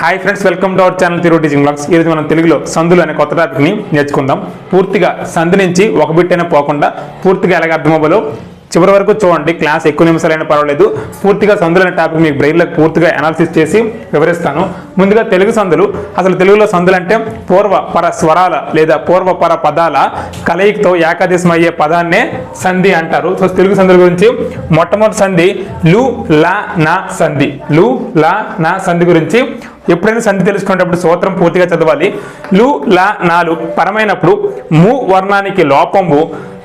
Hi friends, welcome to our channel Telugu teaching blogs. ఈరోజు మనం తెలుగులో సందులు అనే కొత్త టాపిక్ని నేర్చుకుందాం. పూర్తిగా సంధి నుంచి ఒక బిట్ అయినా పోకుండా పూర్తిగా ఎలాగ అర్థమవ్వాలో చివరి వరకు చూడండి. క్లాస్ ఎక్కువ నిమిషాలైనా పర్వాలేదు. పూర్తిగా సందులు అనే టాపిక్ మీకు బ్రెయిన్లో పూర్తిగా అనాలిసిస్ చేసి వివరిస్తాను. ముందుగా తెలుగు సందులు. అసలు తెలుగులో సందులు అంటే పూర్వ పర స్వరాల లేదా పూర్వ పర పదాల కలయికతో ఏకాదేశం అయ్యే పదాన్నే సంధి అంటారు. సో తెలుగు సందుల గురించి మొట్టమొదటి సంధి లు లా నా సంధి. లు లా నా సంధి గురించి ఎప్పుడైనా సంధి తెలుసుకునేటప్పుడు సూత్రం పూర్తిగా చదవాలి. లు లా నాలు పరమైనప్పుడు ము వర్ణానికి లోపము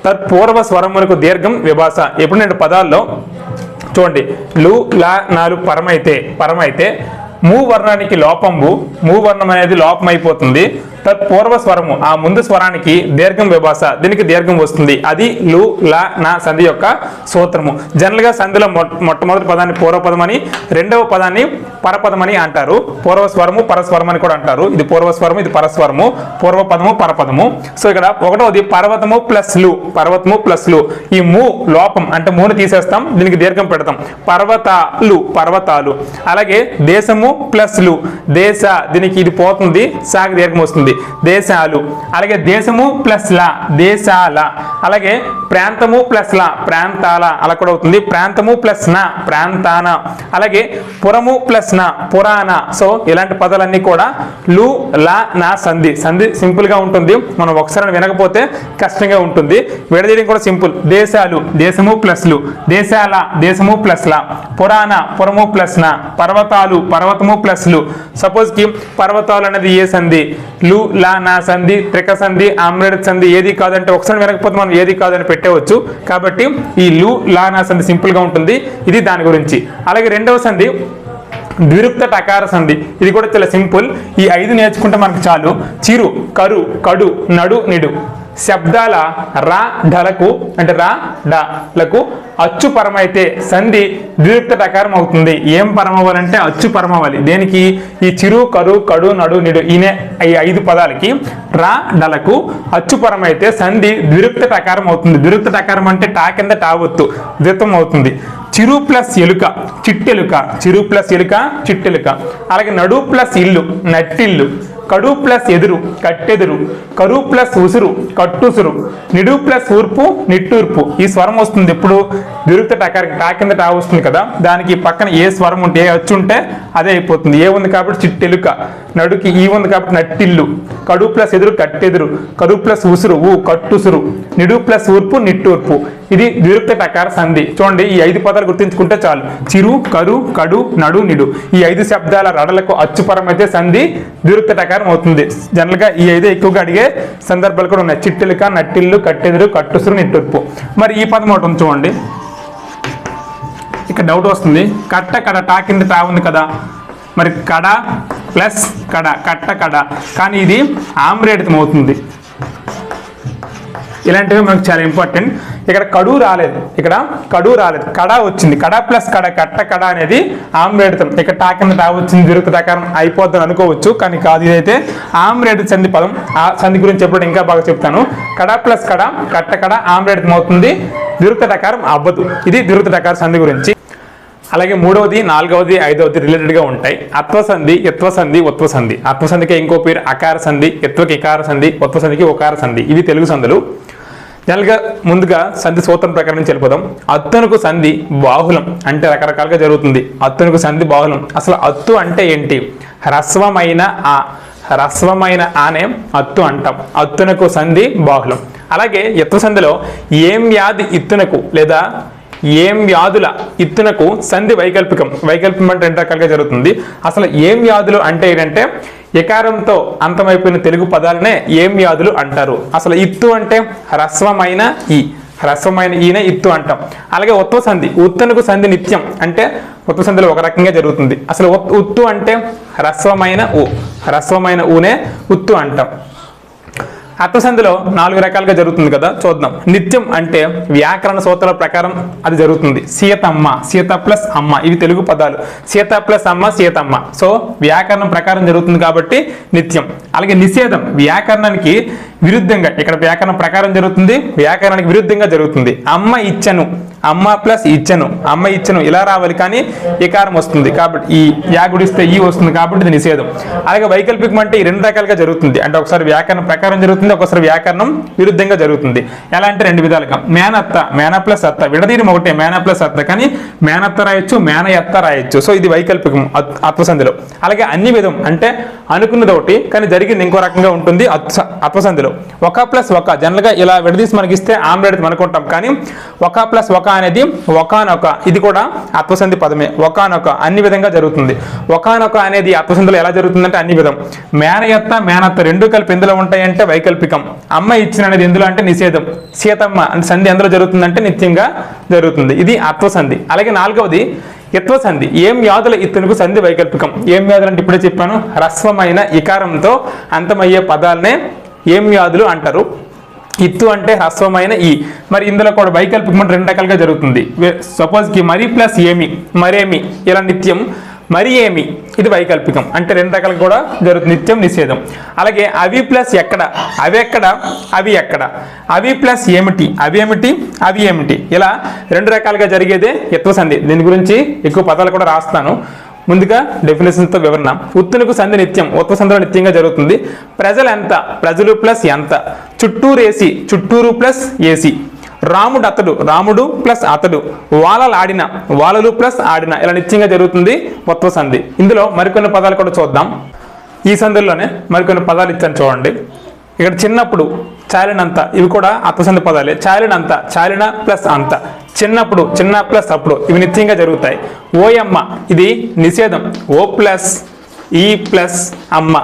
తత్పూర్వ స్వరములకు దీర్ఘం విభాష. ఎప్పుడు నేను పదాల్లో చూడండి, లు లా నాలు పరమైతే ము వర్ణానికి లోపంబు, ము వర్ణం అనేది లోపం అయిపోతుంది. తత్పూర్వ స్వరము ఆ ముందు స్వరానికి దీర్ఘం విభాష, దీనికి దీర్ఘం వస్తుంది. అది లు లా నా సంధి యొక్క సూత్రము. జనరల్గా సంధిలో మొట్టమొదటి పదాన్ని పూర్వపదం అని, రెండవ పదాన్ని పరపదం అని అంటారు. పూర్వస్వరము పరస్వరం అని కూడా అంటారు. ఇది పూర్వస్వరము, ఇది పరస్వరము, పూర్వపదము పరపదము. సో ఇక్కడ ఒకటోది పర్వతము ప్లస్ లు, పర్వతము ప్లస్ లు. ఈ ము లోపం అంటే మూను తీసేస్తాం, దీనికి దీర్ఘం పెడతాం. పర్వతాలు. అలాగే దేశము ప్లస్ లు, దేశ, దీనికి ఇది పోతుంది, సాగి దీర్ఘం వస్తుంది, దేశాలు. అలాగే దేశము ప్లస్ లా, దేశాల. అలాగే ప్రాంతము ప్లస్ లా, ప్రాంతాల, అలా కూడా అవుతుంది. ప్రాంతము ప్లస్ నా, ప్రాంతాన. అలాగే పురము ప్లస్ నా, పురాణ. సో ఇలాంటి పదాలన్నీ కూడా లు లా నా సంధి. సంధి సింపుల్ గా ఉంటుంది, మనం ఒకసారి వినకపోతే కష్టంగా ఉంటుంది. విడదీయడం కూడా సింపుల్. దేశాలు, దేశము ప్లస్ లు, దేశాల, దేశము ప్లస్ లా, పురాణ, పురము ప్లస్ నా, పర్వతాలు, పర్వతము ప్లస్ లు. సపోజ్ కి పర్వతాలు అనేది ఏ సంధి, లు లా నా సంధి, త్రిక సంధి, ఆమ్రేడ్ సంధి ఏది కాదంటే ఒకసారి వినకపోతే మనం ఏది కాదని పెట్టవచ్చు. కాబట్టి ఈ లు లా నా సంధి సింపుల్ గా ఉంటుంది. ఇది దాని గురించి. అలాగే రెండవ సంధి ద్విరుక్త టకార సంధి. ఇది కూడా చాలా సింపుల్. ఈ 5 నేర్చుకుంటే మనకు చాలు. చిరు, కరు, కడు, నడు, నిడు శబ్దాల రా ఢలకు అంటే రా డాలకు అచ్చు పరమైతే సంధి ద్విరుక్త టకారం అవుతుంది. ఏం పరమవ్వాలంటే అచ్చు పరమవ్వాలి. దేనికి? ఈ చిరు, కరు, కడు, నడు, నిడు ఈ 5 పదాలకి రా డలకు అచ్చు పరమైతే సంధి ద్విరుక్త టకారం అవుతుంది. ద్విరుక్త టకారం అంటే టా కింద టావొత్తు ద్విత్వం అవుతుంది. చిరు ప్లస్ ఎలుక, చిట్టెలుక. చిరు ప్లస్ ఎలుక, చిట్టెలుక. అలాగే నడు ప్లస్ ఇల్లు, నట్టిల్లు. కడు ప్లస్ ఎదురు, కట్టెదురు. కరు ప్లస్ ఉసురు, కట్టుసురు. నిడు ప్లస్ ఊర్పు, నిట్టూర్పు. ఈ స్వరం వస్తుంది ఎప్పుడు? ద్విరుక్త టకారం, టా కింద టా వస్తుంది కదా, దానికి పక్కన ఏ స్వరం ఉంటే, ఏ అచ్చు ఉంటే అదే అయిపోతుంది. ఏ ఉంది కాబట్టి చిట్టెలుక, నడుకి ఈ ఉంది కాబట్టి నట్టిల్లు. కడు ప్లస్ ఎదురు, కట్టెదురు. కరు ప్లస్ ఉసురు, ఊ కట్టుసురు. నిడు ప్లస్ ఊర్పు, నిట్టూర్పు. ఇది ద్విరుక్త టకార సంధి. చూడండి, ఈ 5 పదాలు గుర్తుంచుకుంటే చాలు. చిరు, కరు, కడు, నడు, నిడు ఈ 5 శబ్దాల రడలకు అచ్చుపరమైతే సంధి ద్విరుక్త టకారం అవుతుంది. జనరల్ గా ఈ 5 ఎక్కువగా అడిగే సందర్భాలు కూడా ఉన్నాయి. చిట్టెలుక, నట్టిల్లు, కట్టెదురు, కట్టుసురు, నిట్టూర్పు. మరి ఈ పదం ఒకటి ఉంది చూడండి. ఇక్కడ డౌట్ వస్తుంది. కట్ట కడ, టా కింద టా ఉంది కదా, మరి కడ ప్లస్ కడ, కట్ట కడ. కానీ ఇది ఆమ్రేడితం అవుతుంది. ఇలాంటివి మనకు చాలా ఇంపార్టెంట్. ఇక్కడ కడు రాలేదు, ఇక్కడ కడు రాలేదు, కడ వచ్చింది. కడ ప్లస్ కడ, కట్ట కడ అనేది ఆమ్రేడితం. ఇక్కడ టా కింద టా వచ్చింది, ద్విరుక్త టకారం అయిపోద్దని అనుకోవచ్చు, కానీ కాదు. ఇదైతే ఆమ్రేడిత సంధి పదం. ఆ సంధి గురించి ఎప్పుడు ఇంకా బాగా చెప్తాను. కడ ప్లస్ కడ, కట్ట కడ ఆమ్రేడితం అవుతుంది, ద్విరుక్త టకారం అవ్వదు. ఇది ద్విరుక్త టకార సంధి గురించి. అలాగే 3వది, 4వది, 5వది రిలేటెడ్గా ఉంటాయి. అత్వసంధి, యత్వసంధి, ఉత్వసంధి. అత్వసంధికి ఇంకో పేరు అకార సంధి, యత్వకి ఇకార సంధి, ఉత్వసంధికి ఉకార సంధి. ఇవి తెలుగు సంధులు. జనరల్గా ముందుగా సంధి సూత్రం ప్రకారం నుంచి వెళ్ళిపోదాం. అత్తునకు సంధి బాహులం అంటే రకరకాలుగా జరుగుతుంది. అత్తునకు సంధి బాహులం. అసలు అత్తు అంటే ఏంటి? హ్రస్వమైన ఆ, హ్రస్వమైన ఆనే అత్తు అంటాం. అత్తునకు సంధి బాహులం. అలాగే యత్వ సంధిలో ఏం వ్యాధి ఇత్తునకు లేదా ఏం వ్యాధుల ఇత్తునకు సంధి వైకల్పికం. వైకల్పం అంటే 2 రకాలుగా జరుగుతుంది. అసలు ఏం వ్యాధులు అంటే ఏంటంటే ఎకారంతో అంతమైపోయిన తెలుగు పదాలనే ఏం వ్యాధులు అంటారు. అసలు ఇత్తు అంటే హ్రస్వమైన ఈ, హ్రస్వమైన ఈనే ఇత్తు అంటాం. అలాగే ఉత్వ సంధి, ఉత్తునకు సంధి నిత్యం అంటే ఉత్వ సంధిలో ఒక రకంగా జరుగుతుంది. అసలు ఉత్తు అంటే హ్రస్వమైన ఊ, హ్రస్వమైన ఊనే ఉత్తు అంటాం. అత్వసంధిలో 4 రకాలుగా జరుగుతుంది కదా, చూద్దాం. నిత్యం అంటే వ్యాకరణ సూత్రాల ప్రకారం అది జరుగుతుంది. సీతమ్మ, సీత ప్లస్ అమ్మ, ఇవి తెలుగు పదాలు. సీత ప్లస్ అమ్మ సీతమ్మ. సో వ్యాకరణం ప్రకారం జరుగుతుంది కాబట్టి నిత్యం. అలాగే నిషేధం వ్యాకరణానికి విరుద్ధంగా, ఇక్కడ వ్యాకరణం ప్రకారం జరుగుతుంది, వ్యాకరణానికి విరుద్ధంగా జరుగుతుంది. అమ్మ ఇచ్చను, అమ్మ ప్లస్ ఇచ్చను, అమ్మ ఇచ్చను ఇలా రావాలి, కానీ ఇకారం వస్తుంది కాబట్టి ఈ యా గుడిస్తే ఈ వస్తుంది కాబట్టి ఇది నిషేధం. అలాగే వైకల్పికం అంటే ఈ 2 రకాలుగా జరుగుతుంది. అంటే ఒకసారి వ్యాకరణం ప్రకారం జరుగుతుంది, ఒకసారి వ్యాకరణం విరుద్ధంగా జరుగుతుంది. ఎలా అంటే 2 విధాలుగా. మేనత్త, మేన ప్లస్ అత్త, విడదీయడం ఒకటే మేన ప్లస్ అత్త, కానీ మేనత్త రాయొచ్చు, మేనయత్త రాయొచ్చు. సో ఇది వైకల్పికం అత్వసంధిలో. అలాగే అన్ని విధం అంటే అనుకున్నది ఒకటి కానీ జరిగింది ఇంకో రకంగా ఉంటుంది అత్వసంధిలో. ఒక ప్లస్ ఒక జనరల్గా ఇలా విడదీసి మనకి ఇస్తే ఆమ్లెట్ అనుకుంటాం, కానీ ఒక ప్లస్ ఒక అనేది ఒకానొక, ఇది కూడా అత్వసంధి పదమే. ఒకానొక అన్ని విధంగా జరుగుతుంది. ఒకానొక అనేది అత్వసంధిలో ఎలా జరుగుతుందంటే అన్ని విధం. మేనయత్త మేనత్త 2 కలిపి ఎందులో ఉంటాయంటే వైకల్పికం. అమ్మ ఇచ్చిన అనేది ఎందులో అంటే నిషేధం. సీతమ్మ అంటే సంధి ఎందులో జరుగుతుందంటే నిత్యంగా జరుగుతుంది. ఇది అత్వసంధి. అలాగే 4వది యత్వసంధి. ఏం వ్యాధుల ఇత్తులకు సంధి వైకల్పికం. ఏం వ్యాధులు అంటే ఇప్పుడే చెప్పాను, హ్రస్వమైన ఇకారంతో అంతమయ్యే పదాలనే ఏం వ్యాధులు అంటారు. ఇత్తు అంటే హ్రస్వమైన ఈ. మరి ఇందులో కూడా వైకల్పికం 2 రకాలుగా జరుగుతుంది. సపోజ్కి మరి ప్లస్ ఏమి, మరేమి ఇలా నిత్యం. మరి ఏమి ఇది వైకల్పికం అంటే 2 రకాలుగా కూడా జరుగుతుంది, నిత్యం నిషేధం. అలాగే అవి ప్లస్ ఎక్కడ, అవి ఎక్కడ, అవి ఎక్కడ. అవి ప్లస్ ఏమిటి, అవి ఏమిటి, అవి ఏమిటి ఇలా 2 రకాలుగా జరిగేదే యత్వసంధి. దీని గురించి ఎక్కువ పదాలు కూడా రాస్తాను. ముందుగా డెఫినేషన్తో వివరణ. ఉత్తునకు సంధి నిత్యం, ఉత్వసంధిలో నిత్యంగా జరుగుతుంది. ప్రజలు ఎంత, ప్రజలు ప్లస్ ఎంత. చుట్టూరేసి, చుట్టూరు ప్లస్ ఏసి. రాముడు అతడు, రాముడు ప్లస్ అతడు. వాలలు ఆడిన, వాలలు ప్లస్ ఆడిన ఇలా నిత్యంగా జరుగుతుంది ఉత్వసంధి. ఇందులో మరికొన్ని పదాలు కూడా చూద్దాం. ఈ సంధిలోనే మరికొన్ని పదాలు ఇచ్చాను చూడండి. ఇక్కడ చిన్నప్పుడు, చాలినంత, ఇవి కూడా అత్వసంధి పదాలే. చాలినంత, చాలిన ప్లస్ అంత. చిన్నప్పుడు, చిన్న ప్లస్ అప్పుడు, ఇవి నిత్యంగా జరుగుతాయి. ఓయమ్మ ఇది నిషేధం. ఓ ప్లస్ ఈ ప్లస్ అమ్మ,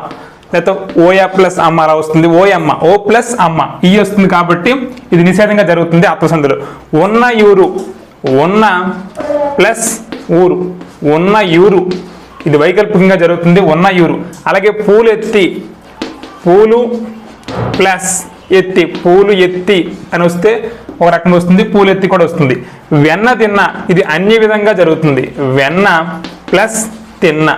లేకపోతే ఓయ ప్లస్ అమ్మ అలా వస్తుంది. ఓయమ్మ, ఓ ప్లస్ అమ్మ ఈ వస్తుంది కాబట్టి ఇది నిషేధంగా జరుగుతుంది అత్వసంధిలో. ఉన్న యూరు, ఉన్న ప్లస్ ఊరు, ఉన్న యూరు ఇది వైకల్పికంగా జరుగుతుంది. ఉన్న యూరు. అలాగే పూలు ఎత్తి, పూలు ప్లస్ ఎత్తి, పూలు ఎత్తి అని వస్తే ఒక రకం వస్తుంది, పూలు ఎత్తి కూడా వస్తుంది. వెన్న తిన్న ఇది అన్ని విధంగా జరుగుతుంది. వెన్న ప్లస్ తిన్న,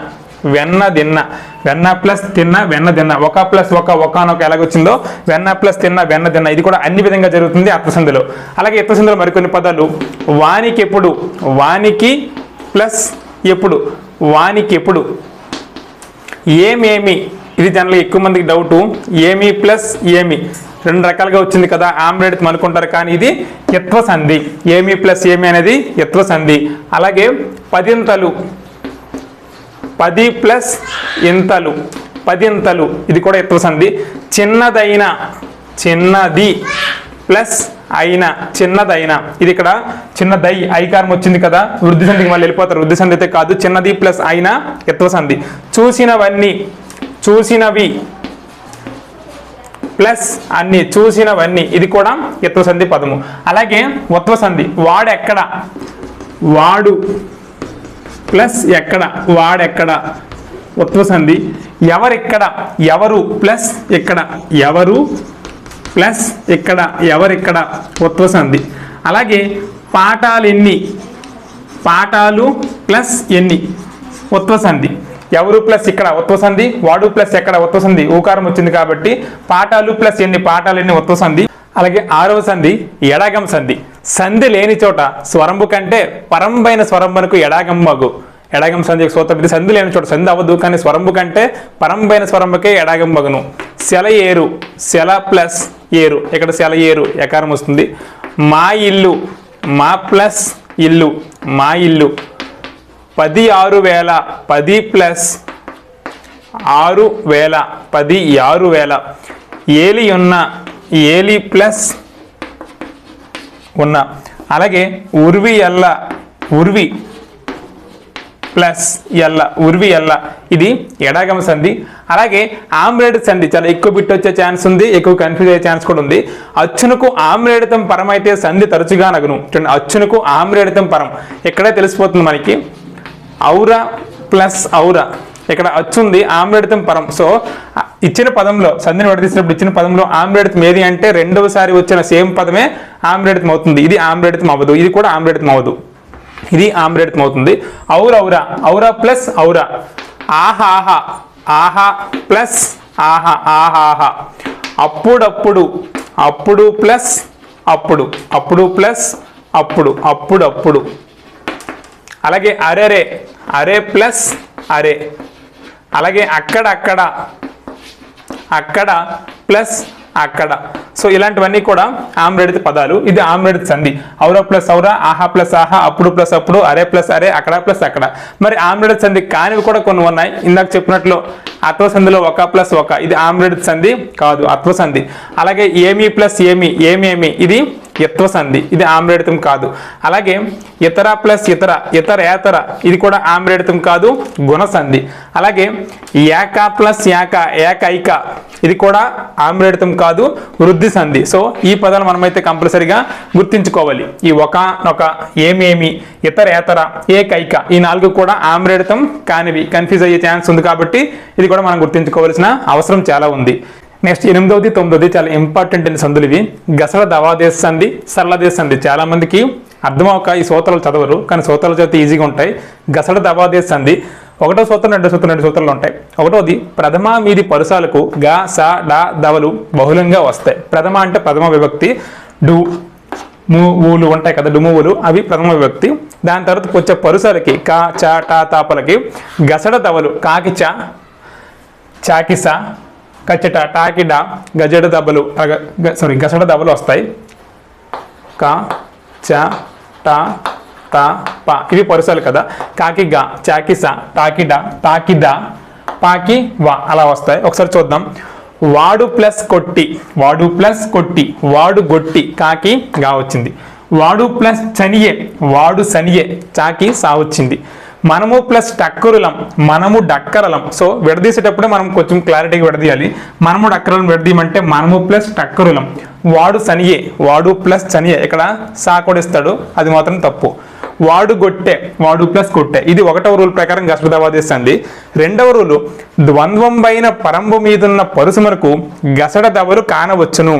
వెన్న తిన్న, వెన్న ప్లస్ తిన్న, వెన్న తిన్న. ఒక ప్లస్ ఒక, ఒకనొక ఎలాగొచ్చిందో వెన్న ప్లస్ తిన్న, వెన్న తిన్న ఇది కూడా అన్ని విధంగా జరుగుతుంది అత్వసంధిలో. అలాగే యత్వసంధిలో మరికొన్ని పదాలు. వానికి ఎప్పుడు, వానికి ప్లస్ ఎప్పుడు, వానికి ఎప్పుడు. ఏమేమి ఇది జనరల్ ఎక్కువ మందికి డౌటు. ఏమి ప్లస్ ఏమి 2 రకాలుగా వచ్చింది కదా, ఆమ్లెట్ అనుకుంటారు, కానీ ఇది యత్వసంధి. ఏమి ప్లస్ ఏమి అనేది యత్వసంధి. అలాగే పదింతలు, 10 ప్లస్ ఇంతలు, పదింతలు ఇది కూడా యత్వసంధి. చిన్నదైన, చిన్నది ప్లస్ అయిన, చిన్నదైన ఇది ఇక్కడ చిన్నదై ఐకారం వచ్చింది కదా, వృద్ధి సంధికి వాళ్ళు వెళ్ళిపోతారు. వృద్ధి సంధి అయితే కాదు, చిన్నది ప్లస్ అయిన యత్వసంధి. చూసినవన్నీ, చూసినవి ప్లస్ అన్ని, చూసినవన్నీ ఇది కూడా యత్వసంధి పదము. అలాగే ఉత్వసంధి. వాడెక్కడ, వాడు ప్లస్ ఎక్కడ, వాడెక్కడ ఉత్వసంధి. ఎవరిక్కడ, ఎవరు ప్లస్ ఇక్కడ, ఎవరు ప్లస్ ఇక్కడ, ఎవరిక్కడ ఉత్వసంధి. అలాగే పాఠాలు ఎన్ని, పాఠాలు ప్లస్ ఎన్ని ఉత్వసంధి. ఎవరు ప్లస్ ఇక్కడ ఉత్వసంధి, వాడు ప్లస్ ఎక్కడ ఉత్వసంధి. ఊకారం వచ్చింది కాబట్టి పాఠాలు ప్లస్ ఎన్ని, పాఠాలు ఎన్ని ఉత్వసంధి. అలాగే 6వ సంధి ఎడాగం సంధి. సంధి లేని చోట స్వరంబు కంటే పరంబైన స్వరంబునకు ఎడాగమ్మగు. ఎడాగం సంధి సూత్రం ఇది. సంధి లేని చోట సంధి అవ్వదు, కానీ స్వరంబు కంటే పరంబైన స్వరంబుకే ఎడాగమ్మగును. సెల ఏరు, సెల ప్లస్ ఏరు, ఇక్కడ సెల ఏరు ఎకారం వస్తుంది. మా ఇల్లు, మా ప్లస్ ఇల్లు, మా ఇల్లు. 10 6,000, 10 ప్లస్ 6,000, 10 6,000. ఏలి ఉన్న, ఏలి ప్లస్ ఉన్న. అలాగే ఉర్వి ఎల్ల, ఉర్వి ప్లస్ ఎల్ల, ఉర్వి ఎల్ల ఇది ఎడాగమ సంధి. అలాగే ఆమ్రేడ్ సంధి చాలా ఎక్కువ బిట్ వచ్చే ఛాన్స్ ఉంది, ఎక్కువ కన్ఫ్యూజ్ అయ్యే ఛాన్స్ కూడా ఉంది. అచ్చునకు ఆమ్రేడితం పరం అయితే సంధి తరచుగా నగును. అచ్చునకు ఆమ్రేడితం పరం ఇక్కడే తెలిసిపోతుంది మనకి. ఔరా ప్లస్ ఔరా ఇక్కడ అచ్చుంది, ఆమ్రేడితం పరం. సో ఇచ్చిన పదంలో సంధిని విడదీసినప్పుడు ఇచ్చిన పదంలో ఆమ్రేడితం ఏది అంటే రెండవసారి వచ్చిన సేమ్ పదమే ఆమ్రేడితం అవుతుంది. ఇది ఆమ్రేడితం అవ్వదు, ఇది కూడా ఆమ్రేడితం అవ్వదు, ఇది ఆమ్రేడితం అవుతుంది. ఔరౌరా, ఔరా ప్లస్ ఔరా, ఆహా ఆహా, ఆహా ప్లస్ ఆహా, ఆహా ఆహా. అప్పుడప్పుడు, అప్పుడు ప్లస్ అప్పుడు, అప్పుడు ప్లస్ అప్పుడు, అప్పుడు అప్పుడు. అలాగే అరెరే, అరే ప్లస్ అరే. అలాగే అక్కడ అక్కడ, అక్కడ ప్లస్ అక్కడ. సో ఇలాంటివన్నీ కూడా ఆమ్రేడిత పదాలు. ఇది ఆమ్రేడిత సంధి. ఔరా ప్లస్ ఔరా, ఆహా ప్లస్ ఆహా, అప్పుడు ప్లస్ అప్పుడు, అరే ప్లస్ అరే, అక్కడ ప్లస్ అక్కడ. మరి ఆమ్రేడిత సంధి కానివి కూడా కొన్ని ఉన్నాయి. ఇందాక చెప్పినట్లు అత్వ సంధిలో ఒక ప్లస్ ఒక, ఇది ఆమ్రేడిత సంధి కాదు, అత్వ సంధి. అలాగే ఏమి ప్లస్ ఏమి, ఏమేమి, ఇది యత్వ సంధి, ఇది ఆమ్రేడితం కాదు. అలాగే ఇతర ప్లస్ ఇతర, ఇతరేతర, ఇది కూడా ఆమ్రేడితం కాదు, గుణ సంధి. అలాగే ఏక ప్లస్ ఏక, ఏకైక, ఇది కూడా ఆమ్రేడితం కాదు, వృద్ధి సంధి. సో ఈ పదాలు మనమైతే కంపల్సరిగా గుర్తించుకోవాలి. ఈ ఒక, ఏమేమి, ఇతరేతర, ఏకైక, ఈ 4 కూడా ఆమ్రేడితం కానివి. కన్ఫ్యూజ్ అయ్యే ఛాన్స్ ఉంది కాబట్టి ఇది కూడా మనం గుర్తించుకోవాల్సిన అవసరం చాలా ఉంది. నెక్స్ట్ 8వ 9వ చాలా ఇంపార్టెంట్ అయిన సంధులు ఇవి. గసడ దవాదేశ సంధి, సరళదేశ సంధి. చాలా మందికి అర్థమవక ఈ సూత్రాలు చదవరు, కానీ సూత్రాలు చదివితే ఈజీగా ఉంటాయి. గసడ దవాదేశ సంధి 1వ సూత్రం 2వ సూత్రం 2 సూత్రాలు ఉంటాయి. 1వది ప్రథమ మీది పరుసాలకు గా సా డా దవలు బహుళంగా వస్తాయి. ప్రథమ అంటే ప్రథమ విభక్తి, డు ఊలు ఉంటాయి కదా, డుమువులు, అవి ప్రథమ విభక్తి. దాని తర్వాత వచ్చే పరుసాలకి కా చా టా తాపలకి గసడ దవలు కాకి చా, చాకిస, కచ్చట, టాకిడ, గజడ దెబ్బలు గసడ దెబ్బలు వస్తాయి. క చ ట త ప, ఇవి పరుసలు కదా. కాకి గా, చాకిస, టాకిడ, టాకిద, పాకి వా, అలా వస్తాయి. ఒకసారి చూద్దాం. వాడు ప్లస్ కొట్టి, వాడు ప్లస్ కొట్టి, వాడు గొట్టి, కాకి గా వచ్చింది. వాడు ప్లస్ చనియే, వాడు సనియే, చాకి సా వచ్చింది. మనము ప్లస్ టక్కరులం, మనము డక్కరలం. సో విడదీసేటప్పుడే మనం కొంచెం క్లారిటీగా విడదీయాలి. మనము డక్కరలం విడదీయమంటే మనము ప్లస్ టక్కరులం. వాడు సనియే, వాడు ప్లస్ చనియే, ఇక్కడ సా కొడిస్తాడు, అది మాత్రం తప్పు. వాడు గొట్టె, వాడు ప్లస్ కొట్టె, ఇది 1వ రూల్ ప్రకారం గసడ దవాదేశ సంధి. 2వ రూలు ద్వంద్వం పైన పరంబు మీదున్న పరుసమునకు గసడ దవలు కానవచ్చును.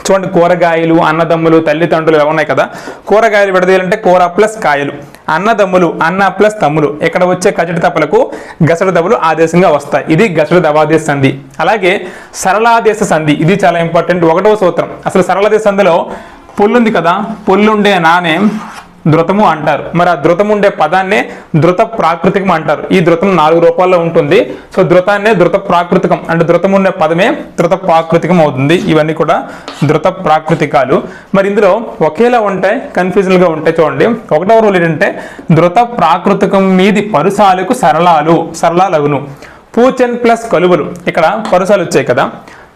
చూడండి, కూరగాయలు, అన్నదమ్ములు, తల్లిదండ్రులు ఎలా ఉన్నాయి కదా. కూరగాయలు విడదీయాలంటే కూర ప్లస్ కాయలు, అన్నదమ్ములు అన్న ప్లస్ తమ్ములు, ఇక్కడ వచ్చే కచటి తప్పలకు గసడ దవలు ఆదేశంగా వస్తాయి. ఇది గసడ దవాదేశ సంధి. అలాగే సరళాదేశ సంధి, ఇది చాలా ఇంపార్టెంట్. 1వ సూత్రం. అసలు సరళాదేశ సంధిలో పొల్లుంది కదా, పొల్లుండే నానే ధృతము అంటారు. మరి ఆ ధృతం ఉండే పదాన్నే ధృత ప్రాకృతికం అంటారు. ఈ ధృతం 4 రూపాల్లో ఉంటుంది. సో ధృతాన్నే ధృత ప్రాకృతికం అంటే ధృతం ఉండే పదమే ధృత ప్రాకృతికం అవుతుంది. ఇవన్నీ కూడా ధృత ప్రాకృతికాలు. మరి ఇందులో ఒకేలా ఉంటాయి, కన్ఫ్యూజన్ గా ఉంటాయి. చూడండి, 1వ రూల్ ఏంటంటే ధృత ప్రాకృతికం మీది పరుసాలకు సరళాలగును. పూచెన్ ప్లస్ కలువలు, ఇక్కడ పరుసాలు వచ్చాయి కదా.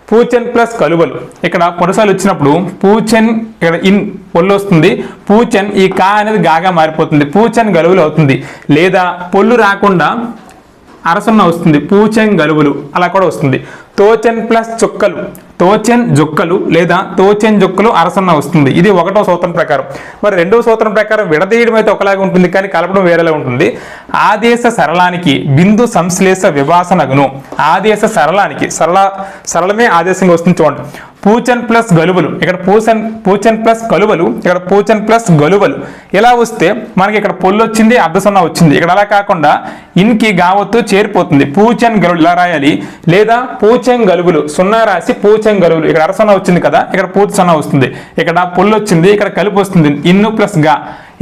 పూచెన్ ప్లస్ కలువలు, ఇక్కడ పరుసాలు వచ్చినప్పుడు పూచెన్, ఇక్కడ ఇన్ పొల్లు వస్తుంది. పూచెన్, ఈ కా అనేది గాగా మారిపోతుంది, పూచెన్ గలువులు అవుతుంది. లేదా పొల్లు రాకుండా అరసున్న వస్తుంది, పూచెన్ గలువులు, అలా కూడా వస్తుంది. తోచెన్ ప్లస్ చుక్కలు, తోచెన్ జుక్కలు, లేదా తోచెన్ జుక్కలు అరసన్న వస్తుంది. ఇది 1వ సూత్రం ప్రకారం. మరి 2వ సూత్రం ప్రకారం విడదీయడం అయితే ఒకలాగా ఉంటుంది, కానీ కలపడం వేరేలా ఉంటుంది. ఆదేశ సరళానికి బిందు సంశ్లేష విభాసనగును. ఆదేశ సరళానికి, సరళమే ఆదేశంగా వస్తుంది. చూడండి, పూచెన్ ప్లస్ గలువలు, ఇక్కడ పూచెన్ ప్లస్ కలువలు, ఇక్కడ పూచెన్ ప్లస్ గలువలు. ఇలా వస్తే మనకి ఇక్కడ పొల్లు వచ్చింది, అర్ధసున్నా వచ్చింది. ఇక్కడ అలా కాకుండా ఇన్కి గావత్తు చేరిపోతుంది, పూచెన్ గలువులు ఇలా రాయాలి. లేదా పూచెన్ గలువులు సున్నా రాసి పూచెన్ గలువులు, ఇక్కడ అరసున్నా వచ్చింది కదా, ఇక్కడ పూచ సున్నా వస్తుంది. ఇక్కడ పొల్లు వచ్చింది, ఇక్కడ కలుపు వస్తుంది, ఇన్ను ప్లస్ గా,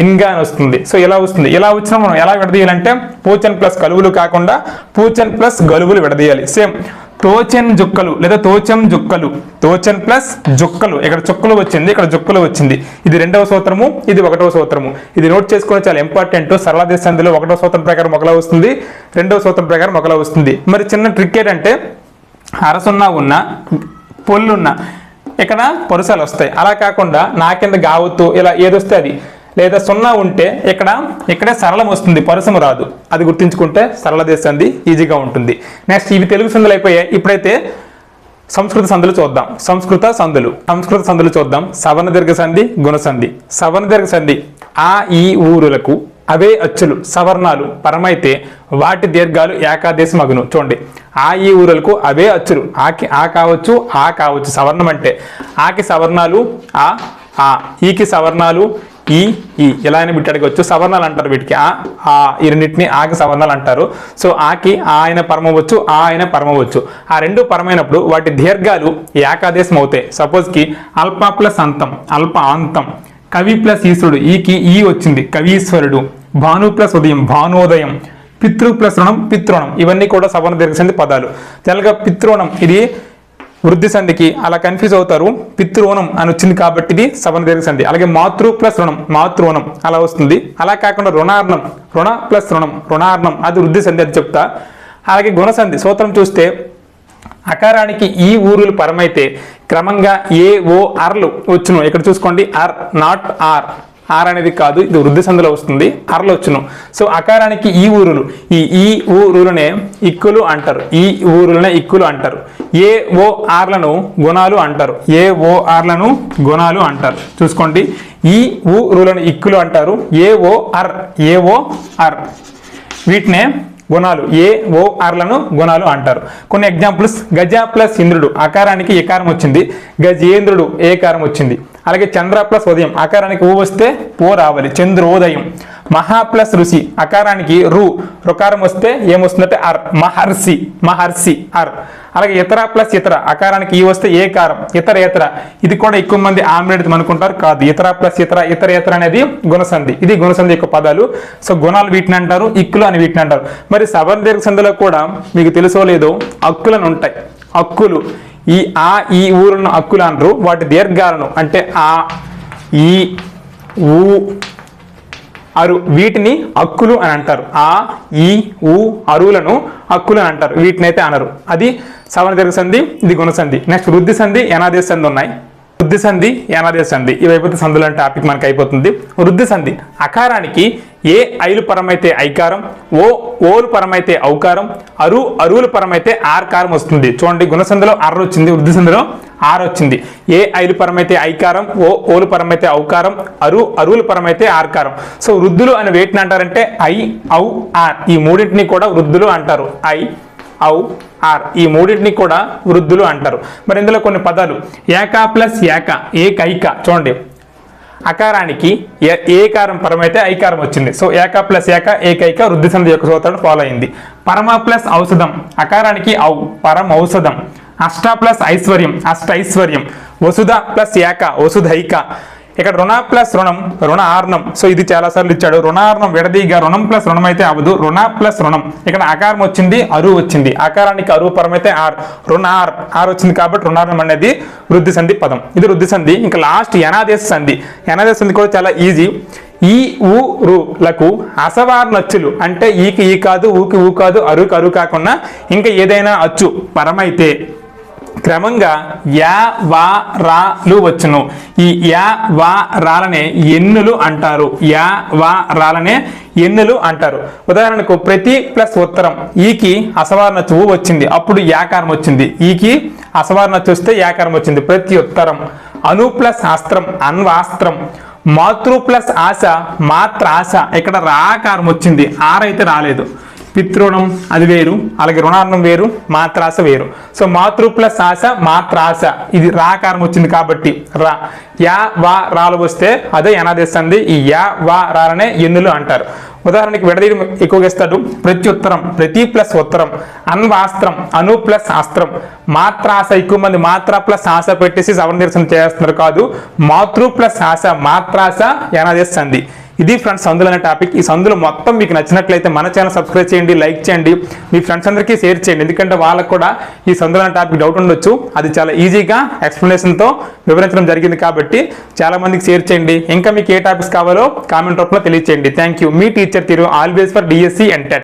ఇన్గా అని వస్తుంది. సో ఇలా వస్తుంది. ఇలా వచ్చినా మనం ఎలా విడదీయాలంటే పూచెన్ ప్లస్ కలువులు కాకుండా పూచెన్ ప్లస్ గలువులు విడదీయాలి. సేమ్ తోచెన్ జుక్కలు లేదా తోచెం జుక్కలు, తోచెన్ ప్లస్ జుక్కలు, ఇక్కడ చుక్కలు వచ్చింది, ఇక్కడ జుక్కలు వచ్చింది. ఇది 2వ సూత్రము, ఇది 1వ సూత్రము. ఇది నోట్ చేసుకుని చాలా ఇంపార్టెంట్. సరళాదేశ సంధిలో 1వ సూత్రం ప్రకారం ఒకలా వస్తుంది, 2వ సూత్రం ప్రకారం ఒకలా వస్తుంది. మరి చిన్న ట్రిక్ ఏంటంటే అరసున్నా ఉన్న పొల్లున్న ఇక్కడ పరుసాలు వస్తాయి. అలా కాకుండా నా కింద గావత్తు ఇలా ఏదొస్తే అది, లేదా సున్నా ఉంటే ఇక్కడే సరళం వస్తుంది, పరుసము రాదు. అది గుర్తుంచుకుంటే సరళదేశ సంధి ఈజీగా ఉంటుంది. నెక్స్ట్ ఇవి తెలుగు సంధులు అయిపోయాయి. ఇప్పుడైతే సంస్కృత సంధులు చూద్దాం. సంస్కృత సంధులు చూద్దాం. సవర్ణ దీర్ఘ సంధి, గుణ సంధి. సవర్ణ దీర్ఘ సంధి ఆ ఈ ఊరులకు అవే అచ్చులు సవర్ణాలు పరమైతే వాటి దీర్ఘాలు ఏకాదేశమగును. చూడండి, ఆ ఈ ఊరలకు అవే అచ్చులు ఆ కావచ్చు ఆ కావచ్చు. సవర్ణం అంటే ఆకి సవర్ణాలు ఆ ఈకి సవర్ణాలు ఈ ఇలా అయినా బిట్టి అడగవచ్చు. సవర్ణాలు అంటారు వీటికి. ఈ రెండింటిని ఆకి సవర్ణాలు అంటారు. సో ఆకి ఆ అయిన పరమవచ్చు ఆ అయిన పరమవచ్చు. ఆ రెండు పరమైనప్పుడు వాటి దీర్ఘాలు ఏకాదేశం అవుతాయి. సపోజ్కి అల్ప ప్లస్ అంతం అల్ప అంతం, కవి ప్లస్ ఈశ్వరుడు ఈకి ఈ వచ్చింది కవీశ్వరుడు, భాను ప్లస్ ఉదయం భానోదయం, పితృ ప్లస్ రుణం పితృణం. ఇవన్నీ కూడా సవర్ణ దీర్ఘ సంధి పదాలు. తెలగ పితృణం ఇది వృద్ధి సంధికి అలా కన్ఫ్యూజ్ అవుతారు. పితృణం అని వచ్చింది కాబట్టి ఇది సవర్ణ దీర్ఘ సంధి. అలాగే మాతృ ప్లస్ రుణం మాతృణం అలా వస్తుంది. అలా కాకుండా రుణార్ణం రుణ ప్లస్ రుణం రుణార్ణం అది వృద్ధి సంధి అది చెప్తా. అలాగే గుణసంధి సూత్రం చూస్తే అకారానికి ఈ ఊరులు పరమైతే క్రమంగా ఏ ఓ అర్లు వచ్చును. ఇక్కడ చూసుకోండి, అర్ నాట్ ఆర్, ఆర్ అనేది కాదు, ఇది వృద్ధి సంధిలో వస్తుంది, అర్లు వచ్చును. సో అకారానికి ఈ ఊరులు ఈ ఊరులనే ఇక్కులు అంటారు. ఈ ఊరులనే ఇక్కులు అంటారు. ఏ ఓ ఆర్లను గుణాలు అంటారు. ఏ ఓ ఆర్లను గుణాలు అంటారు. చూసుకోండి, ఈ ఊరులను ఇక్కులు అంటారు. ఏ ఓ అర్ వీటినే గుణాలు ఏ ఓ ఆర్లను గుణాలు అంటారు. కొన్ని ఎగ్జాంపుల్స్, గజ ప్లస్ ఇంద్రుడు అకారానికి ఏకారం వచ్చింది, గజేంద్రుడు ఏకారం వచ్చింది. అలాగే చంద్ర ప్లస్ ఉదయం అకారానికి ఊ వస్తే పో రావాలి, చంద్రోదయం. మహా ప్లస్ ఋషి అకారానికి రుకారం వస్తే ఏమొస్తుందంటే అర్, మహర్షి అర్. అలాగే ఇతర ప్లస్ ఇతర అకారానికి ఈ వస్తే ఏకారం, ఇతర ఇది కూడా ఎక్కువ మంది ఆమ్లెట్ అనుకుంటారు, కాదు. ఇతర ప్లస్ ఇతర అనేది గుణసంధి. ఇది గుణసంధి యొక్క పదాలు. సో గుణాలు వీటిని అంటారు, ఇక్కులు అని వీటిని అంటారు. మరి సవర్ణ దీర్ఘ సంధిలో కూడా మీకు తెలుసో లేదో హక్కులను ఉంటాయి. హక్కులు ఈ ఊరులను హక్కులు అనరు. వాటి దీర్ఘాలను అంటే ఆ ఈ ఊ అరు వీటిని హక్కులు అని అంటారు. ఆ ఈ ఊ అరువులను హక్కులు అని అంటారు. వీటిని అయితే అనరు. అది సవర్ణ దీర్ఘ సంధి, ఇది గుణసంధి. నెక్స్ట్ వృద్ధి సంధి యనాదేశ సంధి ఉన్నాయి. వృద్ధి సంధి యనాదేశ సంధి ఇవైపోతే సంధులు అంటే టాపిక్ మనకి అయిపోతుంది. వృద్ధి సంధి అకారానికి ఏ ఐలు పరమైతే ఐకారం, ఓలు పరమైతే ఔకారం, అరువులు పరమైతే ఆర్కారం వస్తుంది. చూడండి, గుణసంధిలో అర్ర వచ్చింది, వృద్ధి సంధిలో ఆర్ వచ్చింది. ఏ ఐలు పరమైతే ఐకారం, ఓలు పరమైతే ఔకారం, అరువులు పరమైతే ఆర్కారం. సో వృద్ధులు అని వేటిని అంటారంటే ఐ ఔ ఆర్. ఈ మూడింటిని కూడా వృద్ధులు అంటారు. ఐ ఔ ఆర్ ఈ మూడింటిని కూడా వృద్ధులు అంటారు. మరి ఇందులో కొన్ని పదాలు ఏక ప్లస్ ఏకైక. చూడండి, అకారానికి ఏకారం పరమైతే ఐకారం వచ్చింది. సో ఏక ప్లస్ ఏకైక వృద్ధి సంధి యొక్క సూత్రాన్ని ఫాలో అయింది. పరమ ప్లస్ ఔషధం అకారానికి పరం ఔషధం. అష్ట ప్లస్ ఐశ్వర్యం ఐశ్వర్యం. వసుధ ప్లస్ వసుధైక. ఇక్కడ రుణ ప్లస్ రుణం రుణార్ణం. సో ఇది చాలా సార్లు ఇచ్చాడు. రుణార్ణం విడదీగా రుణం ప్లస్ రుణం అయితే అవదు, రుణ ప్లస్ రుణం. ఇక్కడ అకారం వచ్చింది, అరువు వచ్చింది. అకారానికి అరువు పరమైతే ఆర్, ఆర్ వచ్చింది కాబట్టి రుణార్ణం అనేది వృద్ధి సంధి పదం. ఇది వృద్ధి సంధి. ఇంకా లాస్ట్ యనాదేశ సంధి. యనాదేశ సంధి కూడా చాలా ఈజీ. ఈ ఊరులకు అసవర్ణ అచ్చులు అంటే ఈకి ఈ కాదు, ఊకి ఊ కాదు, అరువుకి అరువు కాకుండా ఇంకా ఏదైనా అచ్చు పరమైతే క్రమంగా యా వా రాలు వచ్చును. ఈ యా వా రాలనే ఎన్నులు అంటారు. యా వా రాలనే ఎన్నులు అంటారు. ఉదాహరణకు ప్రతి ప్లస్ ఉత్తరం ఈకి అసవర్ణ ఊ వచ్చింది, అప్పుడు యాకారం వచ్చింది. ఈకి అసవర్ణ వస్తే యాకారం వచ్చింది. ప్రతి ఉత్తరం. అను ప్లస్ ఆస్త్రం అన్వాస్త్రం. మాతృ ప్లస్ ఆశ మాత్ర ఆశ. ఇక్కడ రాకారం వచ్చింది, ఆరైతే రాలేదు. పితృణం అది వేరు, అలాగే రుణార్ణం వేరు, మాత్రాస వేరు. సో మాతృ ప్లస్ ఆశ మాత్రాస ఇది రాకారం వచ్చింది కాబట్టి రా. యా వా రాలు వస్తే అదే యనాదేశ సంధి. ఈ యా వా రాలనే ఎన్నులు అంటారు. ఉదాహరణకి విడదీయడం ఎక్కువగా ఇస్తాడు. ప్రత్యుత్తరం ప్రతి ప్లస్ ఉత్తరం. అన్వాస్త్రం అను ప్లస్ అస్త్రం. మాత్రాస ఎక్కువ మంది మాత్ర ప్లస్ ఆశ పెట్టేసి సవర్ణ దీర్ఘ సంధి చేస్తున్నారు, కాదు. మాతృ ప్లస్ ఆశ మాత్రాస యనాదేశ సంధి. ఇది ఫ్రెండ్స్ సంధులు అనే టాపిక్. ఈ సంధులు మొత్తం మీకు నచ్చినట్లయితే మన ఛానల్ సబ్స్క్రైబ్ చేయండి, లైక్ చేయండి, మీ ఫ్రెండ్స్ అందరికీ షేర్ చేయండి. ఎందుకంటే వాళ్ళకు కూడా ఈ సంధులు అనే టాపిక్ డౌట్ ఉండొచ్చు. అది చాలా ఈజీగా ఎక్స్ప్లెనేషన్తో వివరించడం జరిగింది కాబట్టి చాలా మందికి షేర్ చేయండి. ఇంకా మీకు ఏ టాపిక్స్ కావాలో కామెంట్ రూపంలో తెలియచేయండి. Thank you. మీ టీచర్ తీరు always for DSC and TET.